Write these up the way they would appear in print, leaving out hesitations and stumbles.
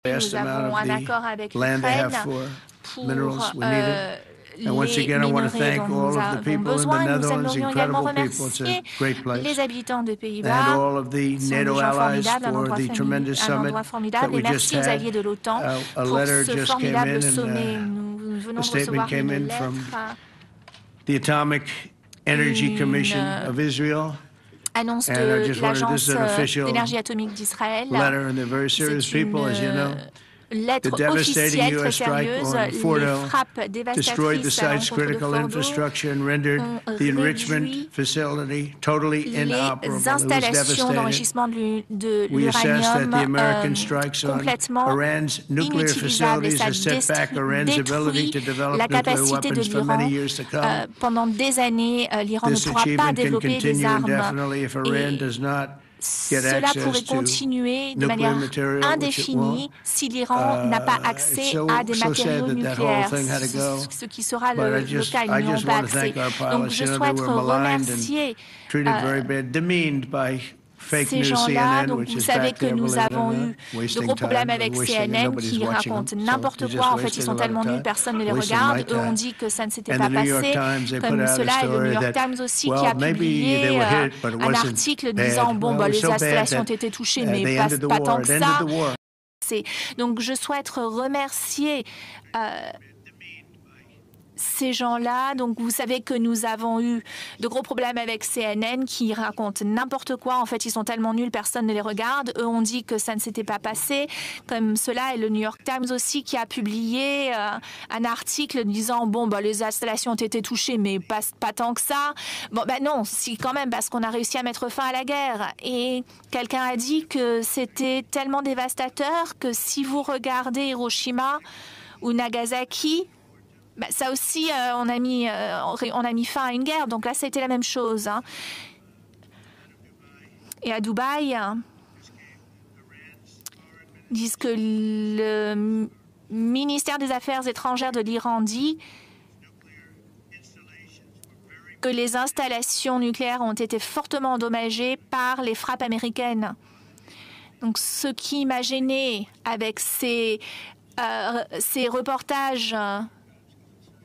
Nous avons un accord avec l'Ukraine pour les minerais dont nous avons besoin. Nous aimerions également remercier les habitants des Pays-Bas. Ce sont des gens formidables, un endroit formidable. Et merci aux alliés de l'OTAN pour ce formidable sommet. Nous venons de recevoir une lettre annonce de l'Agence d'énergie atomique d'Israël. C'est une lettre officielle très sérieuse. Les frappes dévastatrices à l'encontre de Fordo ont réduit les installations d'enrichissement de l'uranium complètement inutilisables et ça détruit la capacité de l'Iran. Pendant des années, l'Iran ne pourra pas développer des armes. Cela pourrait continuer de manière indéfinie si l'Iran n'a pas accès à des matériaux nucléaires, ce qui sera le cas. Ils n'y ont pas accès. Donc je souhaite remercier ces gens-là. Donc vous savez que nous avons eu de gros problèmes avec CNN qui racontent n'importe quoi. En fait, ils sont tellement nuls, personne ne les regarde. Eux ont dit que ça ne s'était pas passé comme cela. Et le New York Times aussi qui a publié un article disant bon, bah, les installations ont été touchées, mais pas tant que ça. Donc je souhaite remercier ces gens-là. Donc, vous savez que nous avons eu de gros problèmes avec CNN qui racontent n'importe quoi. En fait, ils sont tellement nuls, personne ne les regarde. Eux ont dit que ça ne s'était pas passé comme cela. Et le New York Times aussi qui a publié un article disant bon, bah, les installations ont été touchées, mais pas tant que ça. Bon, ben non, si quand même, parce qu'on a réussi à mettre fin à la guerre. Et quelqu'un a dit que c'était tellement dévastateur que si vous regardez Hiroshima ou Nagasaki, bah, ça aussi, on a mis fin à une guerre. Donc là, c'était la même chose. Hein. Et à Dubaï, ils disent que le ministère des Affaires étrangères de l'Iran dit que les installations nucléaires ont été fortement endommagées par les frappes américaines. Donc ce qui m'a gêné avec ces reportages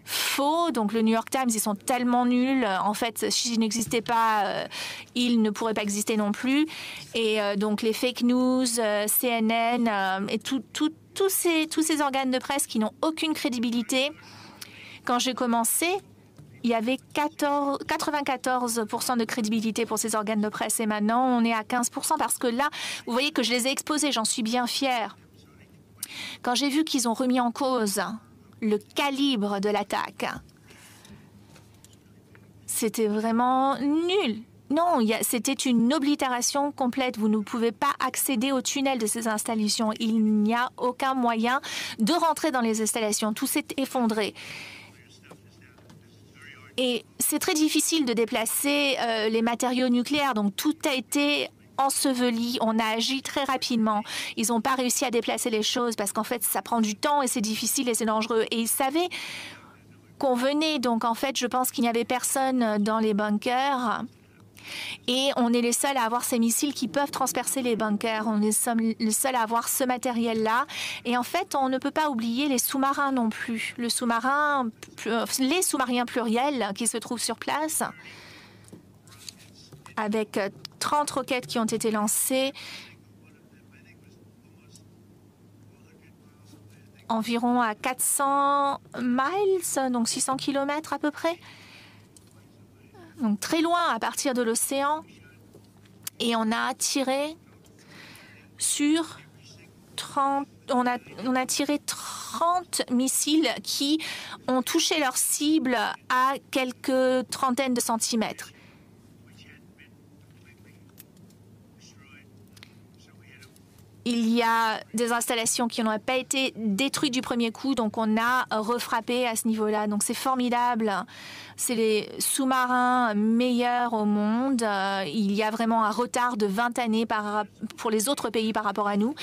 faux. Donc le New York Times, ils sont tellement nuls. En fait, s'ils n'existaient pas, ils ne pourraient pas exister non plus. Et donc les fake news, CNN et tous ces organes de presse qui n'ont aucune crédibilité. Quand j'ai commencé, il y avait 94% de crédibilité pour ces organes de presse. Et maintenant, on est à 15% parce que là, vous voyez que je les ai exposés. J'en suis bien fière. Quand j'ai vu qu'ils ont remis en cause le calibre de l'attaque, c'était vraiment nul. Non, c'était une oblitération complète. Vous ne pouvez pas accéder au tunnel de ces installations. Il n'y a aucun moyen de rentrer dans les installations. Tout s'est effondré. Et c'est très difficile de déplacer les matériaux nucléaires. Donc tout a été enseveli, on a agi très rapidement. Ils n'ont pas réussi à déplacer les choses parce qu'en fait, ça prend du temps et c'est difficile et c'est dangereux. Et ils savaient qu'on venait. Donc, en fait, je pense qu'il n'y avait personne dans les bunkers. Et on est les seuls à avoir ces missiles qui peuvent transpercer les bunkers. On est les seuls à avoir ce matériel-là. Et en fait, on ne peut pas oublier les sous-marins non plus. Les sous-marins pluriels qui se trouvent sur place, avec 30 roquettes qui ont été lancées, environ à 400 miles, donc 600 km à peu près. Donc très loin à partir de l'océan. Et on a tiré sur 30... On a tiré 30 missiles qui ont touché leur cible à quelques trentaines de centimètres. Il y a des installations qui n'ont pas été détruites du premier coup, donc on a refrappé à ce niveau-là. Donc c'est formidable. C'est les sous-marins meilleurs au monde. Il y a vraiment un retard de 20 années pour les autres pays par rapport à nous.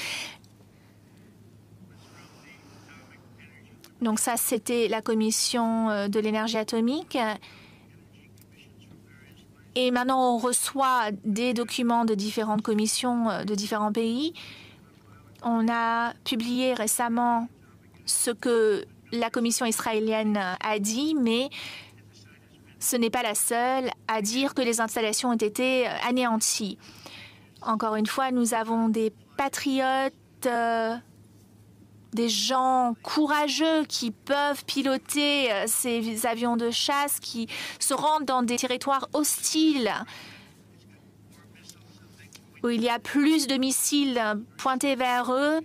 Donc ça, c'était la commission de l'énergie atomique. Et maintenant, on reçoit des documents de différentes commissions de différents pays. On a publié récemment ce que la commission israélienne a dit, mais ce n'est pas la seule à dire que les installations ont été anéanties. Encore une fois, nous avons des patriotes, des gens courageux qui peuvent piloter ces avions de chasse, qui se rendent dans des territoires hostiles où il y a plus de missiles pointés vers eux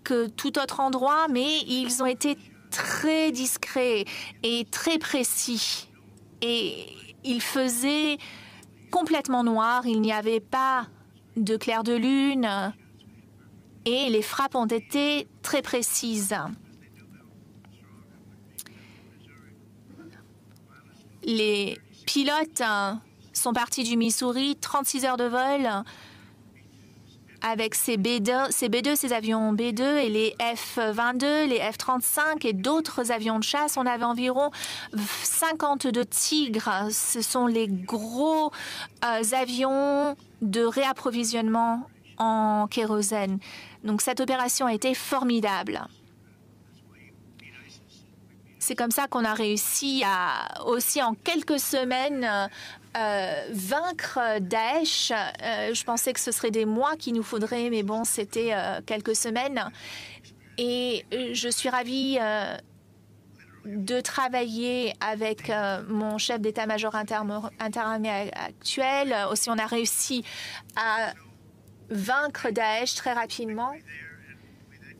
que tout autre endroit, mais ils ont été très discrets et très précis. Et il faisait complètement noir, il n'y avait pas de clair de lune et les frappes ont été très précises. Les pilotes sont partis du Missouri, 36 heures de vol avec ces B2, ces avions B2 et les F-22, les F-35 et d'autres avions de chasse. On avait environ 52 Tigres. Ce sont les gros avions de réapprovisionnement en kérosène. Donc cette opération a été formidable. C'est comme ça qu'on a réussi à, aussi en quelques semaines, vaincre Daesh. Je pensais que ce serait des mois qu'il nous faudrait, mais bon, c'était quelques semaines. Et je suis ravie de travailler avec mon chef d'état-major interarmée actuel. Aussi, on a réussi à vaincre Daesh très rapidement.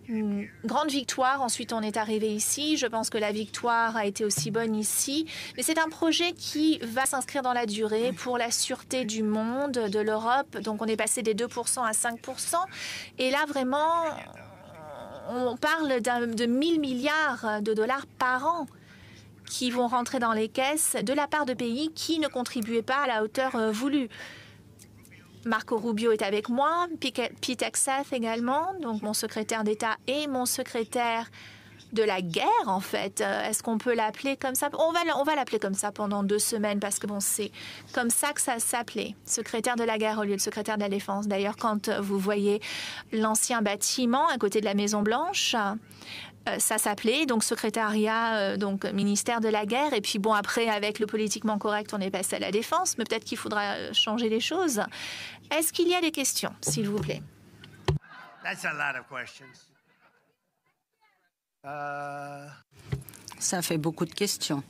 Une grande victoire. Ensuite, on est arrivé ici. Je pense que la victoire a été aussi bonne ici. Mais c'est un projet qui va s'inscrire dans la durée pour la sûreté du monde, de l'Europe. Donc, on est passé des 2% à 5%. Et là, vraiment, on parle de 1000 milliards de dollars par an qui vont rentrer dans les caisses de la part de pays qui ne contribuaient pas à la hauteur voulue. Marco Rubio est avec moi, Pete Hegseth également, donc mon secrétaire d'État et mon secrétaire de la guerre, en fait. Est-ce qu'on peut l'appeler comme ça? On va l'appeler comme ça pendant 2 semaines parce que bon, c'est comme ça que ça s'appelait, secrétaire de la guerre au lieu de secrétaire de la défense. D'ailleurs, quand vous voyez l'ancien bâtiment à côté de la Maison-Blanche, ça s'appelait donc secrétariat, donc ministère de la guerre. Et puis bon, après, avec le politiquement correct, on est passé à la défense. Mais peut-être qu'il faudra changer les choses. Est-ce qu'il y a des questions, s'il vous plaît? That's a lot of questions. Ça fait beaucoup de questions.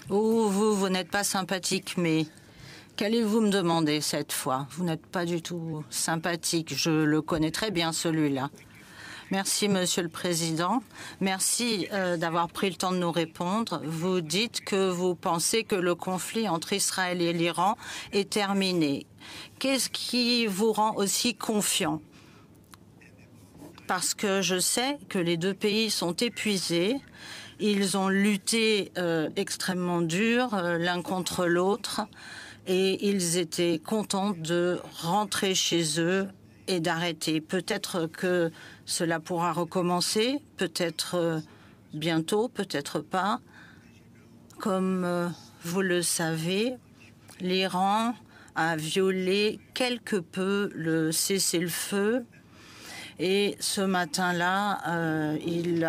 Vous n'êtes pas sympathique, mais qu'allez-vous me demander cette fois? Vous n'êtes pas du tout sympathique. Je le connais très bien, celui-là. Merci, Monsieur le Président. Merci d'avoir pris le temps de nous répondre. Vous dites que vous pensez que le conflit entre Israël et l'Iran est terminé. Qu'est-ce qui vous rend aussi confiant? Parce que je sais que les 2 pays sont épuisés. Ils ont lutté extrêmement dur l'un contre l'autre et ils étaient contents de rentrer chez eux et d'arrêter. Peut-être que cela pourra recommencer, peut-être bientôt, peut-être pas. Comme vous le savez, l'Iran a violé quelque peu le cessez-le-feu. Et ce matin-là, ils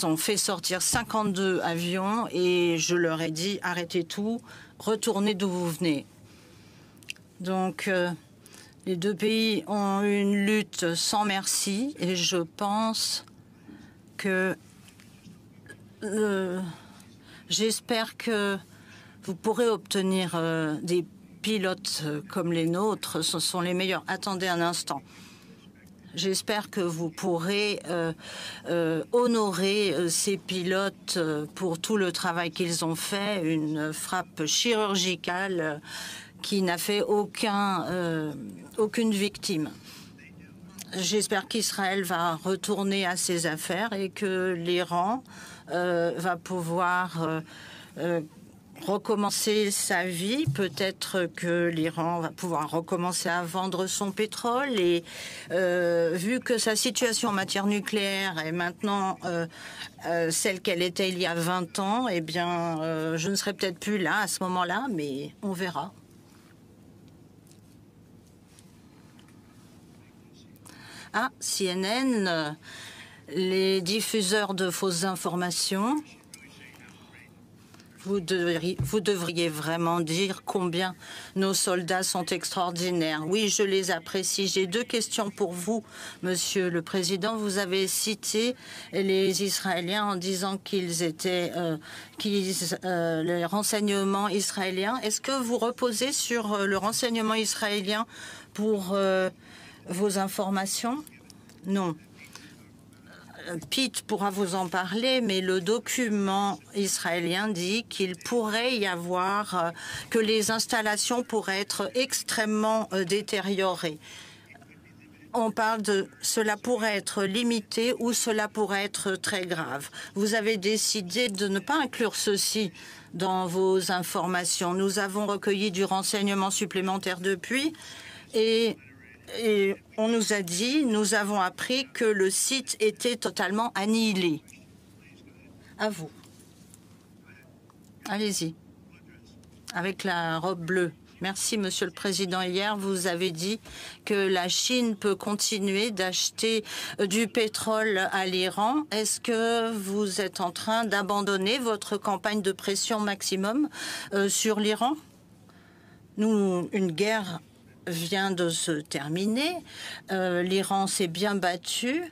ont fait sortir 52 avions et je leur ai dit arrêtez tout, retournez d'où vous venez. Donc, les 2 pays ont une lutte sans merci et je pense que j'espère que vous pourrez obtenir des pilotes comme les nôtres. Ce sont les meilleurs. Attendez un instant. J'espère que vous pourrez honorer ces pilotes pour tout le travail qu'ils ont fait, une frappe chirurgicale qui n'a fait aucune victime. J'espère qu'Israël va retourner à ses affaires et que l'Iran va pouvoir recommencer sa vie. Peut-être que l'Iran va pouvoir recommencer à vendre son pétrole. Et vu que sa situation en matière nucléaire est maintenant celle qu'elle était il y a 20 ans, eh bien, je ne serai peut-être plus là à ce moment-là, mais on verra. Ah, CNN, les diffuseurs de fausses informations. Vous devriez vraiment dire combien nos soldats sont extraordinaires. Oui, je les apprécie. J'ai deux questions pour vous, Monsieur le Président. Vous avez cité les Israéliens en disant qu'ils étaient les renseignements israéliens. Est-ce que vous reposez sur le renseignement israélien pour vos informations? Non. Pete pourra vous en parler, mais le document israélien dit qu'il pourrait y avoir, que les installations pourraient être extrêmement détériorées. On parle de cela pourrait être limité ou cela pourrait être très grave. Vous avez décidé de ne pas inclure ceci dans vos informations. Nous avons recueilli du renseignement supplémentaire depuis et on nous a dit, nous avons appris que le site était totalement annihilé. À vous. Allez-y. Avec la robe bleue. Merci, Monsieur le Président. Hier, vous avez dit que la Chine peut continuer d'acheter du pétrole à l'Iran. Est-ce que vous êtes en train d'abandonner votre campagne de pression maximum sur l'Iran? Une guerre vient de se terminer. L'Iran s'est bien battu.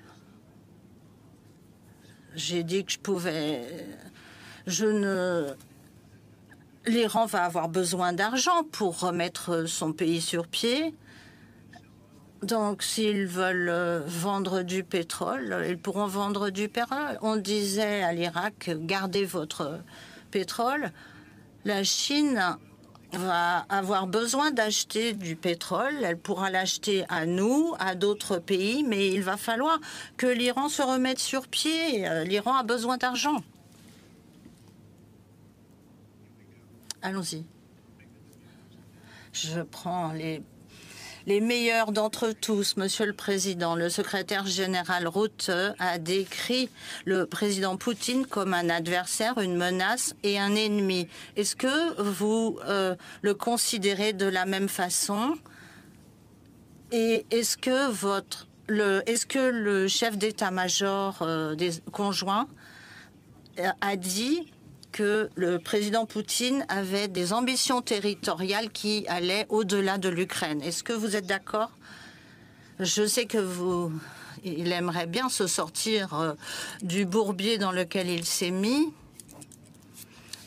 J'ai dit que je pouvais... L'Iran va avoir besoin d'argent pour remettre son pays sur pied. Donc, s'ils veulent vendre du pétrole, ils pourront vendre du pétrole. On disait à l'Irak, gardez votre pétrole. La Chine va avoir besoin d'acheter du pétrole. Elle pourra l'acheter à nous, à d'autres pays, mais il va falloir que l'Iran se remette sur pied. L'Iran a besoin d'argent. Allons-y. Je prends les meilleurs d'entre tous, Monsieur le Président. Le secrétaire général Rutte a décrit le président Poutine comme un adversaire, une menace et un ennemi. Est-ce que vous le considérez de la même façon? Et est-ce que le chef d'état-major des conjoints a dit que le président Poutine avait des ambitions territoriales qui allaient au-delà de l'Ukraine? Est-ce que vous êtes d'accord? Je sais que il aimerait bien se sortir du bourbier dans lequel il s'est mis.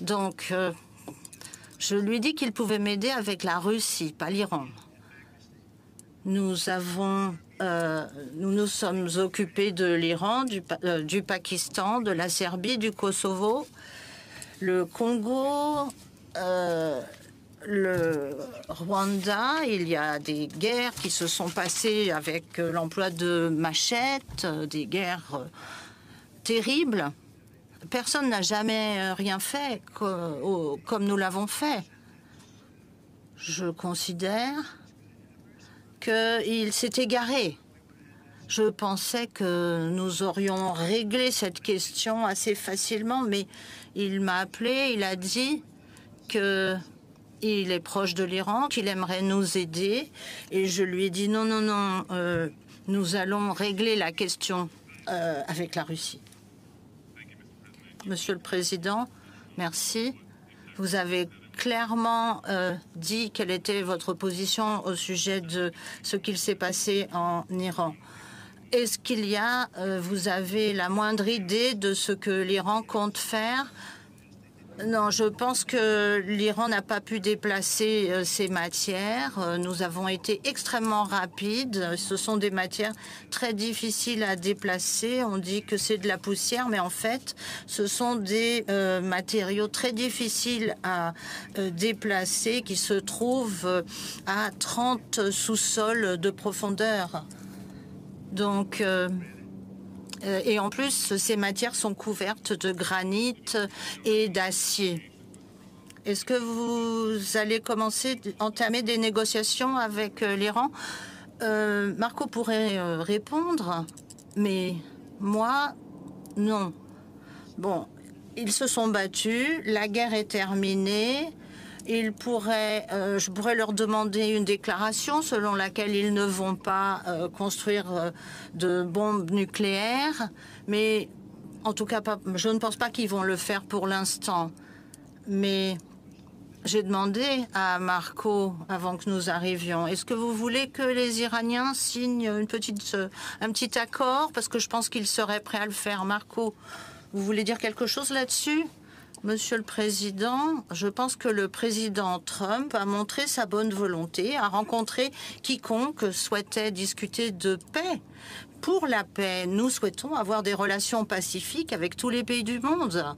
Donc, je lui dis qu'il pouvait m'aider avec la Russie, pas l'Iran. Nous nous sommes occupés de l'Iran, du Pakistan, de la Serbie, du Kosovo, le Congo, le Rwanda. Il y a des guerres qui se sont passées avec l'emploi de machettes, des guerres terribles. Personne n'a jamais rien fait comme nous l'avons fait. Je considère qu'il s'est égaré. Je pensais que nous aurions réglé cette question assez facilement, mais il m'a appelé, il a dit qu'il est proche de l'Iran, qu'il aimerait nous aider, et je lui ai dit non, non, non, nous allons régler la question avec la Russie. Monsieur le Président, merci. Vous avez clairement dit quelle était votre position au sujet de ce qu'il s'est passé en Iran. Est-ce qu'il y a, vous avez la moindre idée de ce que l'Iran compte faire? Non, je pense que l'Iran n'a pas pu déplacer ces matières. Nous avons été extrêmement rapides. Ce sont des matières très difficiles à déplacer. On dit que c'est de la poussière, mais en fait, ce sont des matériaux très difficiles à déplacer qui se trouvent à 30 sous-sols de profondeur. Donc, et en plus, ces matières sont couvertes de granit et d'acier. Est-ce que vous allez entamer des négociations avec l'Iran? Marco pourrait répondre, mais moi, non. Bon, ils se sont battus, la guerre est terminée. je pourrais leur demander une déclaration selon laquelle ils ne vont pas construire de bombes nucléaires, mais en tout cas, je ne pense pas qu'ils vont le faire pour l'instant. Mais j'ai demandé à Marco, avant que nous arrivions, est-ce que vous voulez que les Iraniens signent un petit accord? Parce que je pense qu'ils seraient prêts à le faire. Marco, vous voulez dire quelque chose là-dessus? Monsieur le Président, je pense que le président Trump a montré sa bonne volonté, a rencontré quiconque souhaitait discuter de paix. Pour la paix, nous souhaitons avoir des relations pacifiques avec tous les pays du monde.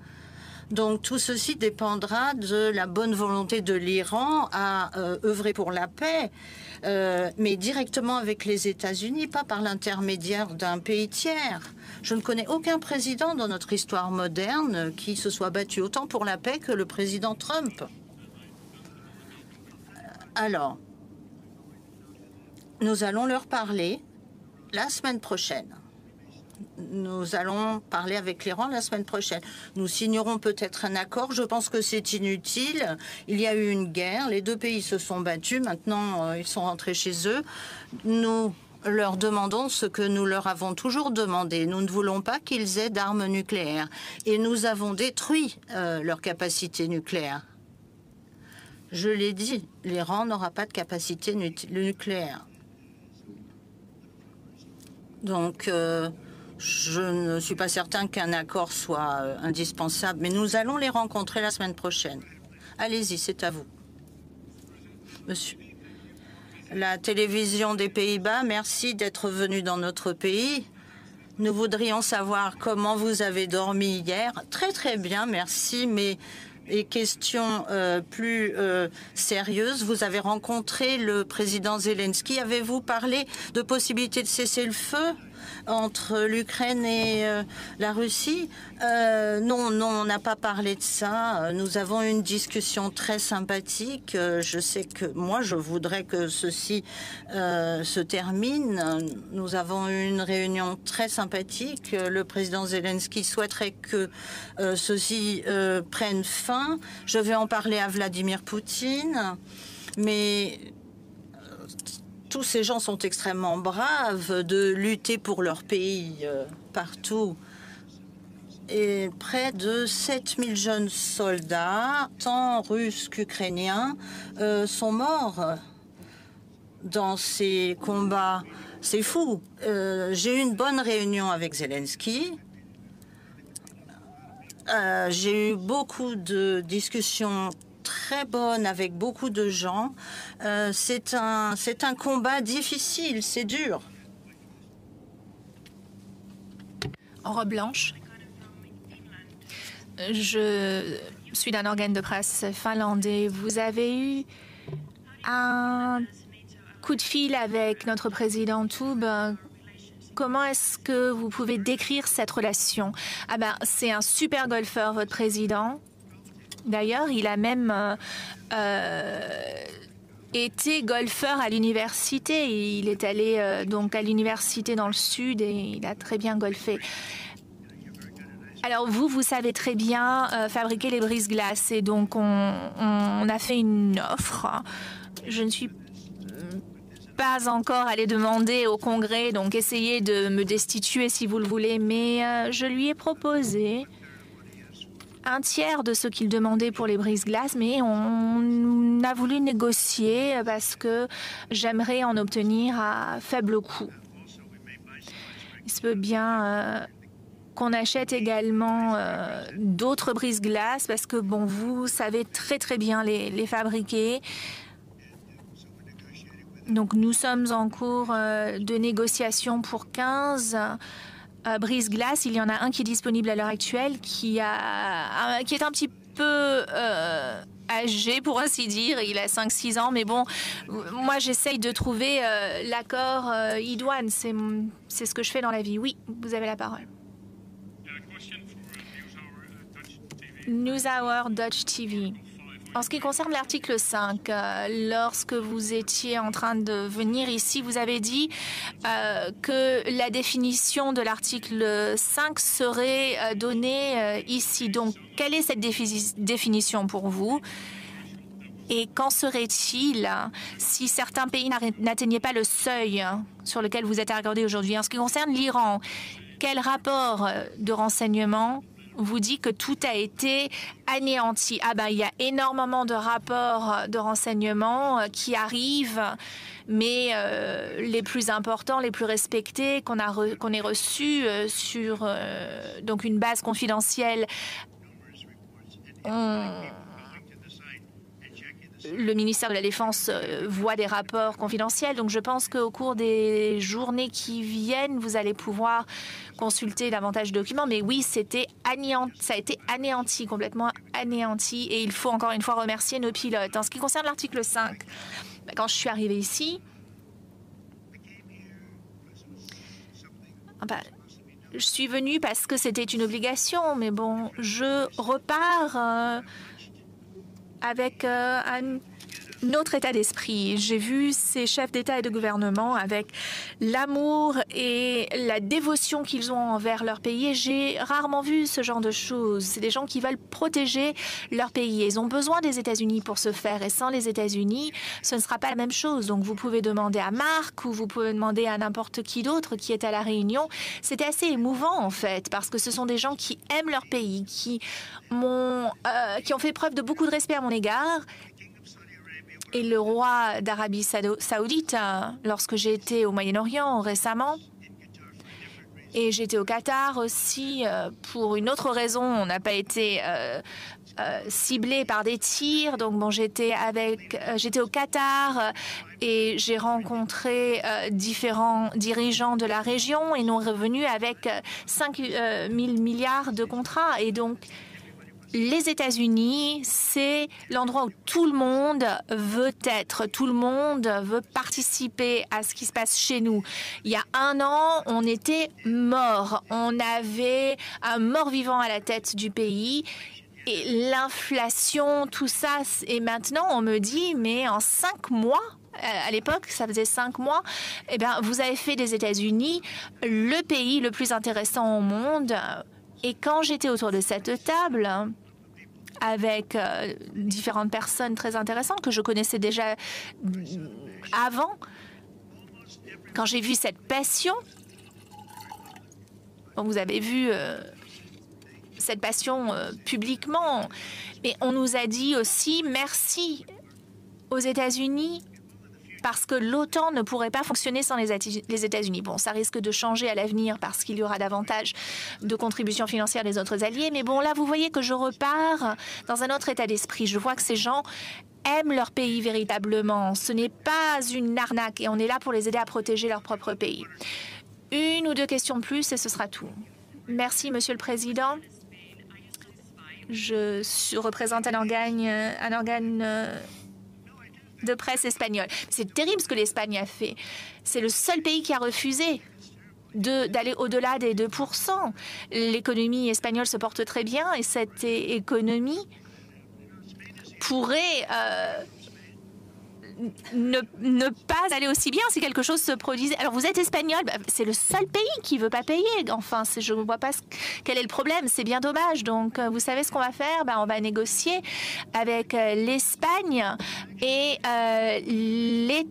Donc tout ceci dépendra de la bonne volonté de l'Iran à œuvrer pour la paix, mais directement avec les États-Unis, pas par l'intermédiaire d'un pays tiers. Je ne connais aucun président dans notre histoire moderne qui se soit battu autant pour la paix que le président Trump. Alors, nous allons leur parler la semaine prochaine. Nous allons parler avec l'Iran la semaine prochaine. Nous signerons peut-être un accord. Je pense que c'est inutile. Il y a eu une guerre. Les deux pays se sont battus. Maintenant, ils sont rentrés chez eux. Nous leur demandons ce que nous leur avons toujours demandé. Nous ne voulons pas qu'ils aient d'armes nucléaires. Et nous avons détruit leur capacité nucléaire. Je l'ai dit, l'Iran n'aura pas de capacité nucléaire. Donc, je ne suis pas certain qu'un accord soit indispensable, mais nous allons les rencontrer la semaine prochaine. Allez-y, c'est à vous. Monsieur. La télévision des Pays-Bas, merci d'être venu dans notre pays. Nous voudrions savoir comment vous avez dormi hier. Très, très bien, merci, mais les questions plus sérieuses. Vous avez rencontré le président Zelensky. Avez-vous parlé de possibilité de cesser le feu entre l'Ukraine et la Russie? Non, on n'a pas parlé de ça. Nous avons une discussion très sympathique. Je sais que moi, je voudrais que ceci se termine. Nous avons eu une réunion très sympathique. Le président Zelensky souhaiterait que ceci prenne fin. Je vais en parler à Vladimir Poutine, mais tous ces gens sont extrêmement braves de lutter pour leur pays partout. Et près de 7000 jeunes soldats, tant russes qu'ukrainiens, sont morts dans ces combats. C'est fou. J'ai eu une bonne réunion avec Zelensky. J'ai eu beaucoup de discussions très bonnes avec beaucoup de gens. C'est un combat difficile, c'est dur. En robe blanche. Je suis d'un organe de presse finlandais. Vous avez eu un coup de fil avec notre président Toub. Comment est-ce que vous pouvez décrire cette relation? Ah ben, c'est un super golfeur, votre président. D'ailleurs, il a même été golfeur à l'université. Il est allé donc à l'université dans le sud et il a très bien golfé. Alors vous savez très bien fabriquer les brise-glaces et donc on a fait une offre. Je ne suis pas encore allée demander au Congrès, donc essayez de me destituer si vous le voulez, mais je lui ai proposé un tiers de ce qu'il demandait pour les brise-glaces, mais on a voulu négocier parce que j'aimerais en obtenir à faible coût. Il se peut bien qu'on achète également d'autres brise-glaces parce que, bon, vous savez très très bien les fabriquer. Donc nous sommes en cours de négociation pour 15 brise-glaces. Il y en a un qui est disponible à l'heure actuelle, qui est un petit peu âgé, pour ainsi dire. Il a 5-6 ans, mais bon, moi j'essaye de trouver l'accord idoine. C'est ce que je fais dans la vie. Oui, vous avez la parole. NewsHour Dutch TV. En ce qui concerne l'article 5, lorsque vous étiez en train de venir ici, vous avez dit que la définition de l'article 5 serait donnée ici. Donc, quelle est cette définition pour vous? Et qu'en serait-il si certains pays n'atteignaient pas le seuil sur lequel vous êtes regardé aujourd'hui? En ce qui concerne l'Iran, quel rapport de renseignement vous dit que tout a été anéanti? Ah ben, il y a énormément de rapports de renseignement qui arrivent, mais les plus importants, les plus respectés qu'on ait reçus sur donc une base confidentielle. Le ministère de la Défense voit des rapports confidentiels. Donc, je pense qu'au cours des journées qui viennent, vous allez pouvoir consulter davantage de documents. Mais oui, ça a été anéanti, complètement anéanti. Et il faut encore une fois remercier nos pilotes. En ce qui concerne l'article 5, quand je suis arrivée ici, je suis venue parce que c'était une obligation. Mais bon, je repars avec un autre état d'esprit. J'ai vu ces chefs d'État et de gouvernement avec l'amour et la dévotion qu'ils ont envers leur pays. Et j'ai rarement vu ce genre de choses. C'est des gens qui veulent protéger leur pays. Ils ont besoin des États-Unis pour ce faire. Et sans les États-Unis, ce ne sera pas la même chose. Donc, vous pouvez demander à Marc ou vous pouvez demander à n'importe qui d'autre qui est à La Réunion. C'était assez émouvant, en fait, parce que ce sont des gens qui aiment leur pays, qui ont fait preuve de beaucoup de respect à mon égard. Et le roi d'Arabie Saoudite, lorsque j'ai été au Moyen-Orient récemment, et j'étais au Qatar aussi, pour une autre raison, on n'a pas été ciblé par des tirs. Donc bon, j'étais au Qatar et j'ai rencontré différents dirigeants de la région et nous sommes revenus avec 5 000 milliards de contrats. Et donc, les États-Unis, c'est l'endroit où tout le monde veut être, tout le monde veut participer à ce qui se passe chez nous. Il y a un an, on était morts. On avait un mort-vivant à la tête du pays. Et l'inflation, tout ça, et maintenant on me dit, mais en 5 mois, à l'époque, ça faisait 5 mois, eh bien, vous avez fait des États-Unis le pays le plus intéressant au monde. Et quand j'étais autour de cette table, avec différentes personnes très intéressantes que je connaissais déjà avant, quand j'ai vu cette passion, vous avez vu cette passion publiquement, mais on nous a dit aussi merci aux États-Unis, parce que l'OTAN ne pourrait pas fonctionner sans les États-Unis. Bon, ça risque de changer à l'avenir parce qu'il y aura davantage de contributions financières des autres alliés. Mais bon, là, vous voyez que je repars dans un autre état d'esprit. Je vois que ces gens aiment leur pays véritablement. Ce n'est pas une arnaque et on est là pour les aider à protéger leur propre pays. 1 ou 2 questions de plus et ce sera tout. Merci, Monsieur le Président. Je représente un organe de presse espagnole. C'est terrible ce que l'Espagne a fait. C'est le seul pays qui a refusé d'aller au-delà des 2%. L'économie espagnole se porte très bien et cette économie pourrait ne pas aller aussi bien si quelque chose se produisait. Alors, vous êtes espagnol, c'est le seul pays qui ne veut pas payer. Enfin, je ne vois pas quel est le problème. C'est bien dommage. Donc, vous savez ce qu'on va faire? On va négocier avec l'Espagne et les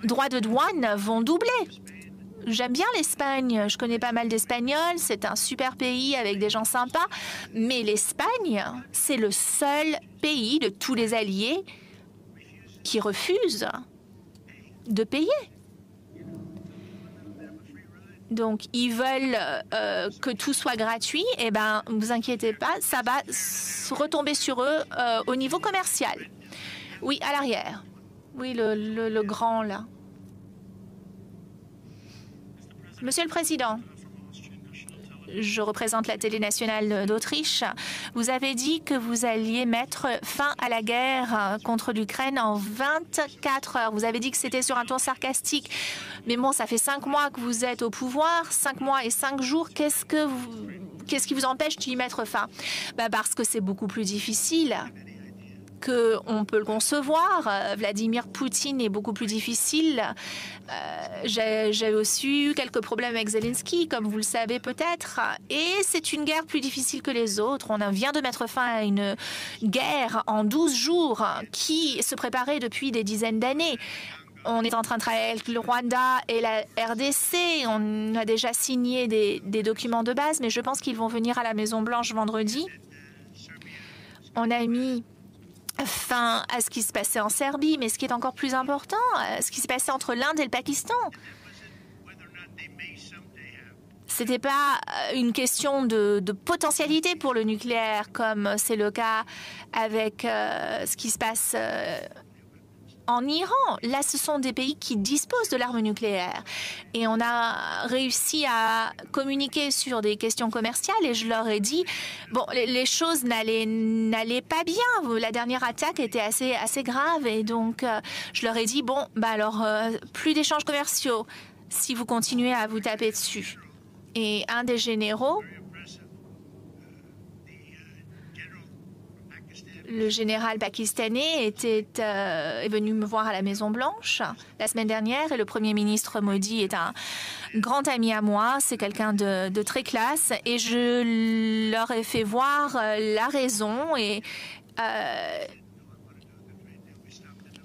droits de douane vont doubler. J'aime bien l'Espagne. Je connais pas mal d'Espagnols. C'est un super pays avec des gens sympas. Mais l'Espagne, c'est le seul pays de tous les alliés qui refusent de payer. Donc, ils veulent que tout soit gratuit. Eh bien, ne vous inquiétez pas, ça va retomber sur eux au niveau commercial. Oui, à l'arrière. Oui, le grand, là. Monsieur le Président, je représente la télé nationale d'Autriche. Vous avez dit que vous alliez mettre fin à la guerre contre l'Ukraine en 24 heures. Vous avez dit que c'était sur un ton sarcastique. Mais bon, ça fait 5 mois que vous êtes au pouvoir, 5 mois et 5 jours. Qu'est-ce qui vous empêche d'y mettre fin? Parce que c'est beaucoup plus difficile qu'on peut le concevoir. Vladimir Poutine est beaucoup plus difficile. J'ai aussi eu quelques problèmes avec Zelensky, comme vous le savez peut-être. Et c'est une guerre plus difficile que les autres. On vient de mettre fin à une guerre en 12 jours qui se préparait depuis des dizaines d'années. On est en train de travailler avec le Rwanda et la RDC. On a déjà signé des documents de base, mais je pense qu'ils vont venir à la Maison-Blanche vendredi. On a mis fin à ce qui se passait en Serbie, mais ce qui est encore plus important, ce qui s'est passé entre l'Inde et le Pakistan. Ce n'était pas une question de potentialité pour le nucléaire, comme c'est le cas avec ce qui se passe en Iran. Là, ce sont des pays qui disposent de l'arme nucléaire. Et on a réussi à communiquer sur des questions commerciales et je leur ai dit, bon, les choses n'allaient pas bien. La dernière attaque était assez grave et donc je leur ai dit, bon, bah alors, plus d'échanges commerciaux si vous continuez à vous taper dessus. Et un des généraux, le général pakistanais est venu me voir à la Maison-Blanche la semaine dernière et le Premier ministre Modi est un grand ami à moi. C'est quelqu'un de très classe et je leur ai fait voir la raison et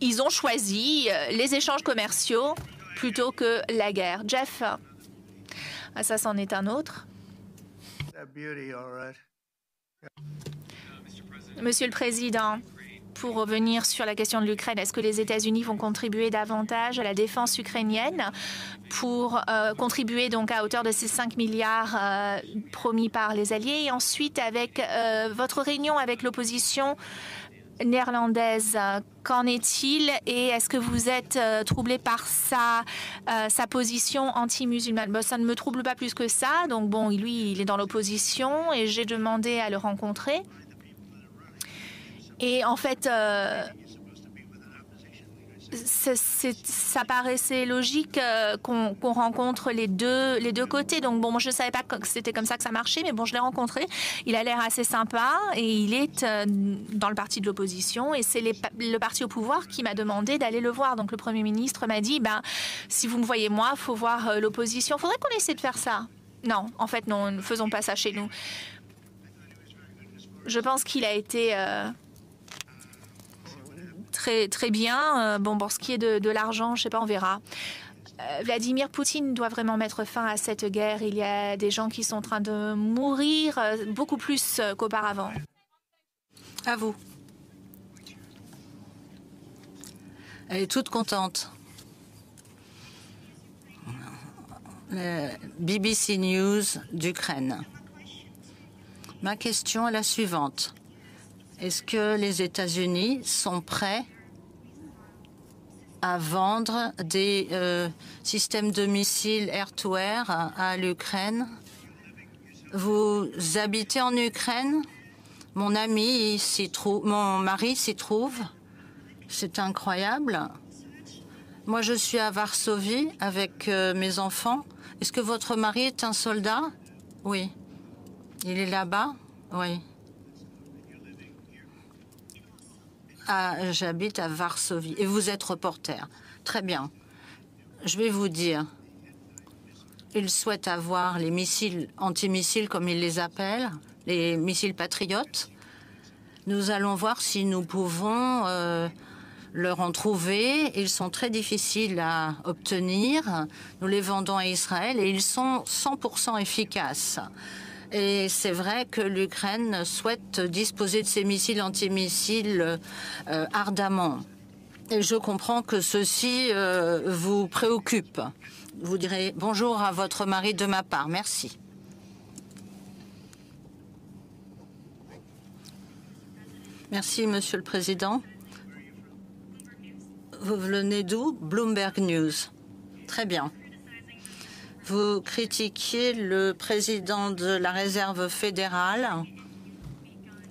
ils ont choisi les échanges commerciaux plutôt que la guerre. Jeff, ça c'en est un autre. Monsieur le Président, pour revenir sur la question de l'Ukraine, est-ce que les États-Unis vont contribuer davantage à la défense ukrainienne pour contribuer donc à hauteur de ces 5 milliards promis par les Alliés? Et ensuite, avec votre réunion avec l'opposition néerlandaise, qu'en est-il et est-ce que vous êtes troublé par sa position anti-musulmane? Ça ne me trouble pas plus que ça. Donc bon, lui, il est dans l'opposition et j'ai demandé à le rencontrer. Et en fait, ça paraissait logique qu'on rencontre les deux côtés. Donc bon, moi, je ne savais pas que c'était comme ça que ça marchait, mais bon, je l'ai rencontré. Il a l'air assez sympa et il est dans le parti de l'opposition et c'est le parti au pouvoir qui m'a demandé d'aller le voir. Donc le Premier ministre m'a dit, ben, si vous me voyez moi, il faut voir l'opposition. Il faudrait qu'on essaie de faire ça. Non, en fait, non, ne faisons pas ça chez nous. Je pense qu'il a été... Très bien. Bon, pour ce qui est de l'argent, je ne sais pas, on verra. Vladimir Poutine doit vraiment mettre fin à cette guerre. Il y a des gens qui sont en train de mourir beaucoup plus qu'auparavant. À vous. Elle est toute contente. BBC News d'Ukraine. Ma question est la suivante. Est-ce que les États-Unis sont prêts à vendre des systèmes de missiles air-to-air à l'Ukraine? Vous habitez en Ukraine? Mon ami s'y trouve, mon mari s'y trouve. C'est incroyable. Moi, je suis à Varsovie avec mes enfants. Est-ce que votre mari est un soldat? Oui. Il est là-bas? Oui. Ah, j'habite à Varsovie. Et vous êtes reporter. Très bien. Je vais vous dire. Ils souhaitent avoir les missiles antimissiles, comme ils les appellent, les missiles patriotes. Nous allons voir si nous pouvons leur en trouver. Ils sont très difficiles à obtenir. Nous les vendons à Israël et ils sont 100% efficaces. Et c'est vrai que l'Ukraine souhaite disposer de ces missiles antimissiles ardemment. Et je comprends que ceci vous préoccupe. Vous direz bonjour à votre mari de ma part. Merci. Merci, Monsieur le Président. Vous venez d'où? Bloomberg News. Très bien. Vous critiquiez le président de la Réserve fédérale.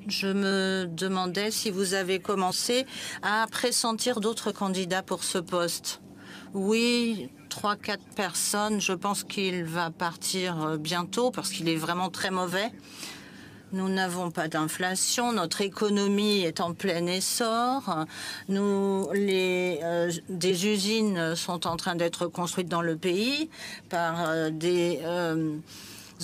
Je me demandais si vous avez commencé à pressentir d'autres candidats pour ce poste. Oui, 3-4 personnes. Je pense qu'il va partir bientôt parce qu'il est vraiment très mauvais. Nous n'avons pas d'inflation, notre économie est en plein essor. Des usines sont en train d'être construites dans le pays par des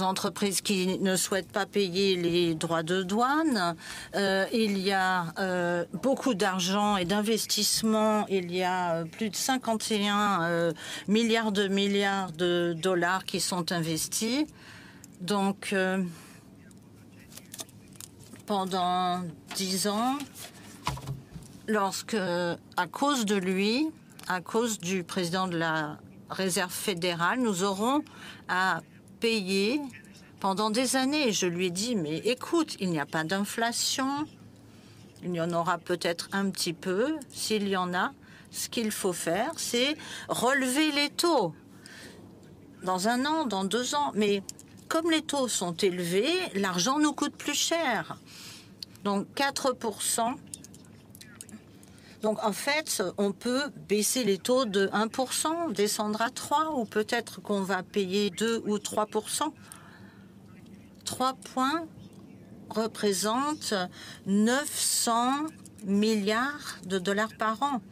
entreprises qui ne souhaitent pas payer les droits de douane. Il y a beaucoup d'argent et d'investissement. Il y a plus de 51 milliards de dollars qui sont investis. Donc, pendant 10 ans, à cause de lui, à cause du président de la Réserve fédérale, nous aurons à payer pendant des années. Je lui ai dit, mais écoute, il n'y a pas d'inflation, il y en aura peut-être un petit peu. S'il y en a, ce qu'il faut faire, c'est relever les taux dans 1 an, dans 2 ans. Mais comme les taux sont élevés, l'argent nous coûte plus cher. Donc 4%. Donc en fait, on peut baisser les taux de 1%, descendre à 3%, ou peut-être qu'on va payer 2 ou 3%. 3 points représentent 900 milliards de dollars par an.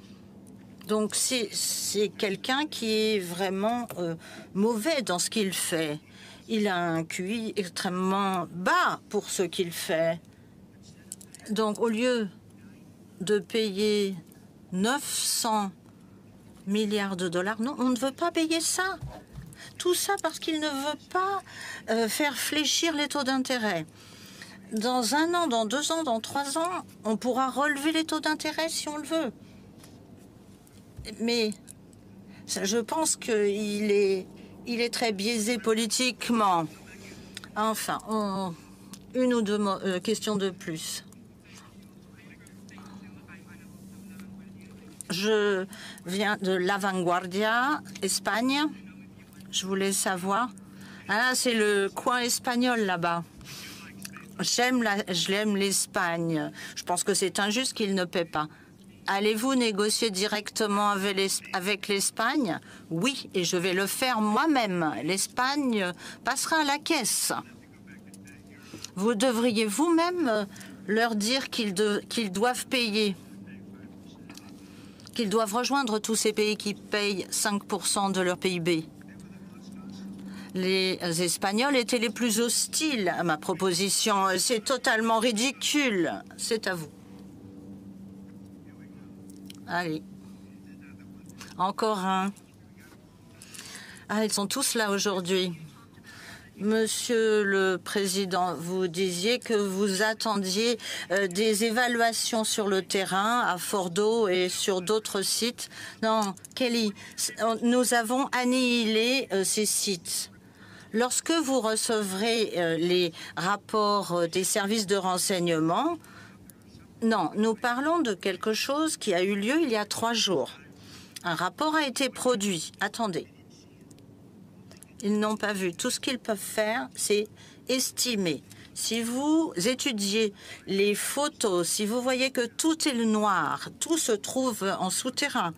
Donc c'est quelqu'un qui est vraiment mauvais dans ce qu'il fait. Il a un QI extrêmement bas pour ce qu'il fait. Donc, au lieu de payer 900 milliards de dollars, non, on ne veut pas payer ça. Tout ça parce qu'il ne veut pas faire fléchir les taux d'intérêt. Dans 1 an, dans 2 ans, dans 3 ans, on pourra relever les taux d'intérêt si on le veut. Mais je pense qu'il est très biaisé politiquement. Enfin, une ou deux questions de plus. Je viens de La Vanguardia, Espagne. Je voulais savoir. Ah, c'est le coin espagnol là-bas. J'aime l'Espagne. Je pense que c'est injuste qu'il ne paie pas. Allez-vous négocier directement avec l'Espagne? Oui, et je vais le faire moi-même. L'Espagne passera à la caisse. Vous devriez vous-même leur dire qu'ils doivent payer, qu'ils doivent rejoindre tous ces pays qui payent 5% de leur PIB. Les Espagnols étaient les plus hostiles à ma proposition. C'est totalement ridicule. C'est à vous. Allez. Encore un. Ah, ils sont tous là aujourd'hui. Monsieur le Président, vous disiez que vous attendiez des évaluations sur le terrain à Fordo et sur d'autres sites. Non, Kelly, nous avons annihilé ces sites. Lorsque vous recevrez les rapports des services de renseignement, non, nous parlons de quelque chose qui a eu lieu il y a 3 jours. Un rapport a été produit. Attendez. Ils n'ont pas vu. Tout ce qu'ils peuvent faire, c'est estimer. Si vous étudiez les photos, si vous voyez que tout est noir, tout se trouve en souterrain,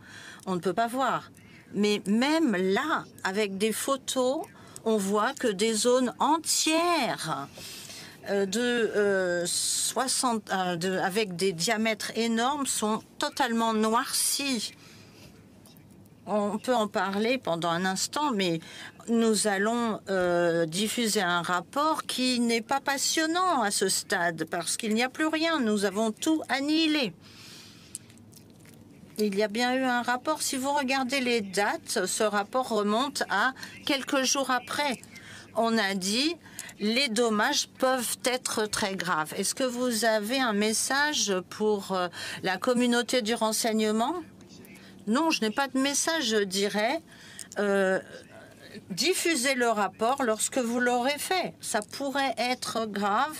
on ne peut pas voir. Mais même là, avec des photos, on voit que des zones entières avec des diamètres énormes sont totalement noircies. On peut en parler pendant un instant, mais nous allons diffuser un rapport qui n'est pas passionnant à ce stade, parce qu'il n'y a plus rien. Nous avons tout annihilé. Il y a bien eu un rapport. Si vous regardez les dates, ce rapport remonte à quelques jours après. On a dit les dommages peuvent être très graves. Est-ce que vous avez un message pour la communauté du renseignement? Non, je n'ai pas de message, je dirais. Diffusez le rapport lorsque vous l'aurez fait. Ça pourrait être grave,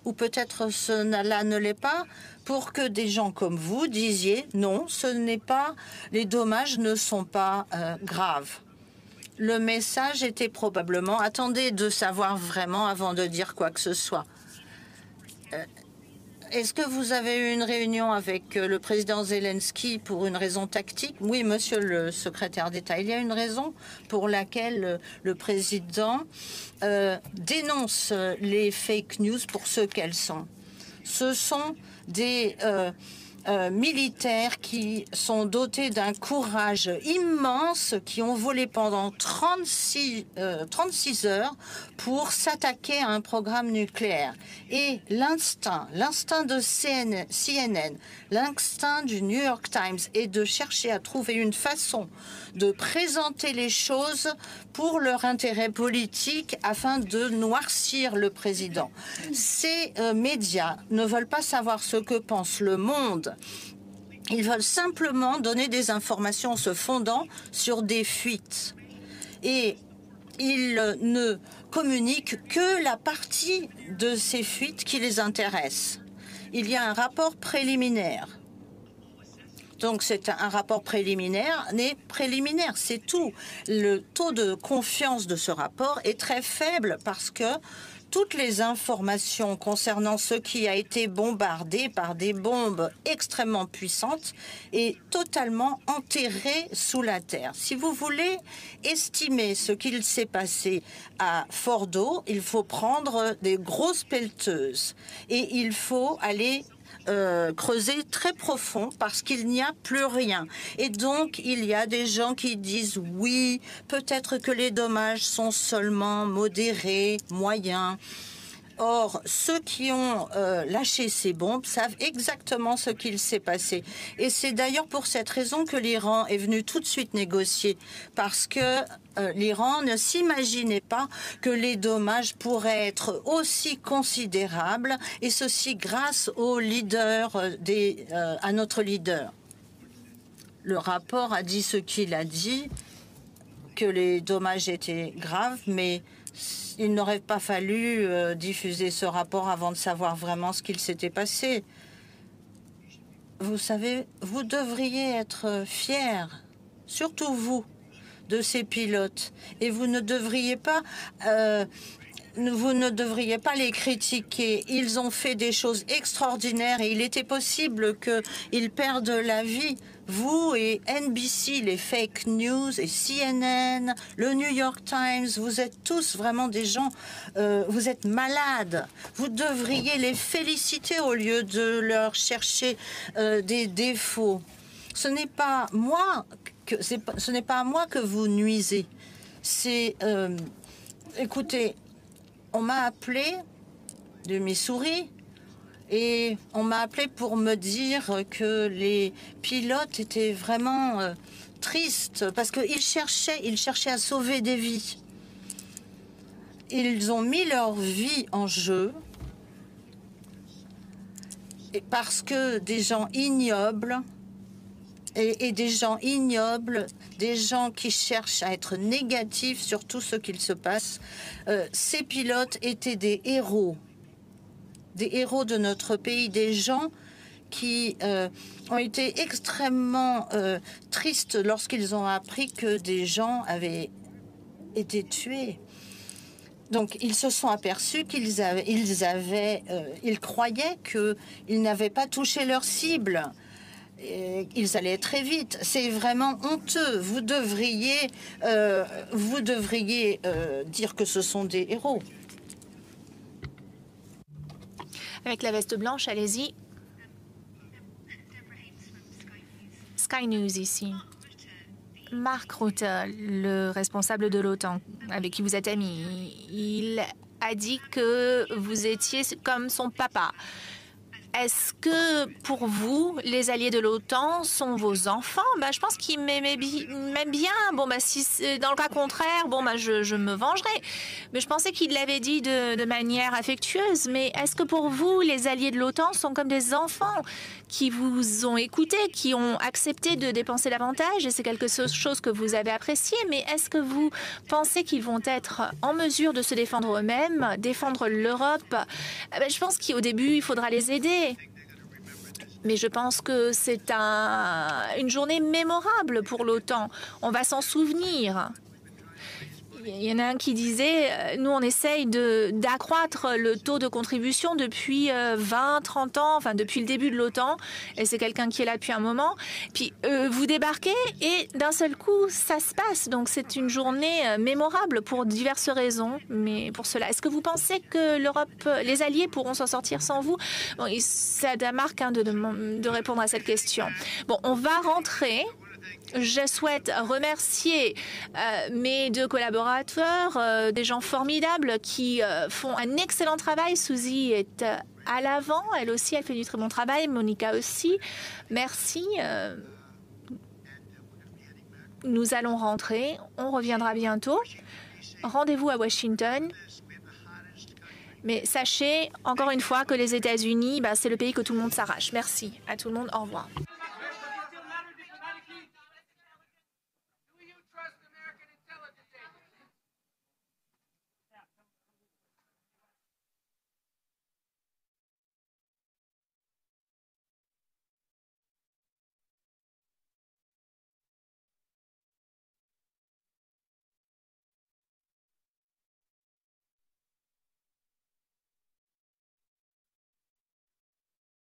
ou peut-être cela ne l'est pas, pour que des gens comme vous disiez non, ce n'est pas, les dommages ne sont pas graves. Le message était probablement, attendez de savoir vraiment avant de dire quoi que ce soit. Est-ce que vous avez eu une réunion avec le président Zelensky pour une raison tactique? Oui, monsieur le secrétaire d'État, il y a une raison pour laquelle le président dénonce les fake news pour ce qu'elles sont. Ce sont des militaires qui sont dotés d'un courage immense, qui ont volé pendant 36 heures pour s'attaquer à un programme nucléaire. Et l'instinct de CNN, l'instinct du New York Times est de chercher à trouver une façon de présenter les choses pour leur intérêt politique afin de noircir le président. Ces médias ne veulent pas savoir ce que pense le monde. Ils veulent simplement donner des informations en se fondant sur des fuites. Et ils ne communiquent que la partie de ces fuites qui les intéresse. Il y a un rapport préliminaire. Donc c'est un rapport préliminaire, c'est tout. Le taux de confiance de ce rapport est très faible parce que toutes les informations concernant ce qui a été bombardé par des bombes extrêmement puissantes est totalement enterré sous la terre. Si vous voulez estimer ce qu'il s'est passé à Fordo, il faut prendre des grosses pelleteuses et il faut aller creuser très profond parce qu'il n'y a plus rien. Et donc, il y a des gens qui disent oui, peut-être que les dommages sont seulement modérés, moyens. Or, ceux qui ont lâché ces bombes savent exactement ce qu'il s'est passé. Et c'est d'ailleurs pour cette raison que l'Iran est venu tout de suite négocier, parce que l'Iran ne s'imaginait pas que les dommages pourraient être aussi considérables, et ceci grâce au leader à notre leader. Le rapport a dit ce qu'il a dit, que les dommages étaient graves, mais il n'aurait pas fallu diffuser ce rapport avant de savoir vraiment ce qu'il s'était passé. Vous savez, vous devriez être fiers, surtout vous, de ces pilotes. Et vous ne devriez pas les critiquer. Ils ont fait des choses extraordinaires et il était possible qu'ils perdent la vie. Vous et NBC, les fake news, et CNN, le New York Times, vous êtes tous vraiment des gens, vous êtes malades. Vous devriez les féliciter au lieu de leur chercher des défauts. Ce n'est pas moi que vous nuisez. Écoutez, on m'a appelé de Missouri. Et on m'a appelé pour me dire que les pilotes étaient vraiment tristes parce qu'ils cherchaient à sauver des vies. Ils ont mis leur vie en jeu parce que des gens ignobles des gens qui cherchent à être négatifs sur tout ce qu'il se passe, ces pilotes étaient des héros de notre pays, des gens qui ont été extrêmement tristes lorsqu'ils ont appris que des gens avaient été tués. Donc, ils se sont aperçus qu'ils croyaient qu'ils n'avaient pas touché leur cible. Et ils allaient très vite. C'est vraiment honteux. Vous devriez dire que ce sont des héros. Avec la veste blanche, allez-y. Sky News ici. Mark Rutte, le responsable de l'OTAN, avec qui vous êtes amis, il a dit que vous étiez comme son papa. Est-ce que, pour vous, les alliés de l'OTAN sont vos enfants? Je pense qu'ils m'aiment bien. Si c'est dans le cas contraire, je me vengerai. Mais je pensais qu'il l'avait dit de manière affectueuse. Mais est-ce que pour vous, les alliés de l'OTAN sont comme des enfants qui vous ont écouté, qui ont accepté de dépenser davantage? Et c'est quelque chose que vous avez apprécié. Mais est-ce que vous pensez qu'ils vont être en mesure de se défendre eux-mêmes, défendre l'Europe? Je pense qu'au début, il faudra les aider. Mais je pense que c'est une journée mémorable pour l'OTAN. On va s'en souvenir. Il y en a un qui disait, nous on essaye d'accroître le taux de contribution depuis 20, 30 ans, enfin depuis le début de l'OTAN, et c'est quelqu'un qui est là depuis un moment. Puis vous débarquez et d'un seul coup ça se passe. Donc c'est une journée mémorable pour diverses raisons. Mais pour cela, est-ce que vous pensez que l'Europe, les alliés pourront s'en sortir sans vous? Bon, c'est à Marc de répondre à cette question. Bon, on va rentrer. Je souhaite remercier mes deux collaborateurs, des gens formidables qui font un excellent travail. Suzy est à l'avant, elle aussi, elle fait du très bon travail. Monica aussi. Merci. Nous allons rentrer. On reviendra bientôt. Rendez-vous à Washington. Mais sachez, encore une fois, que les États-Unis, c'est le pays que tout le monde s'arrache. Merci à tout le monde. Au revoir.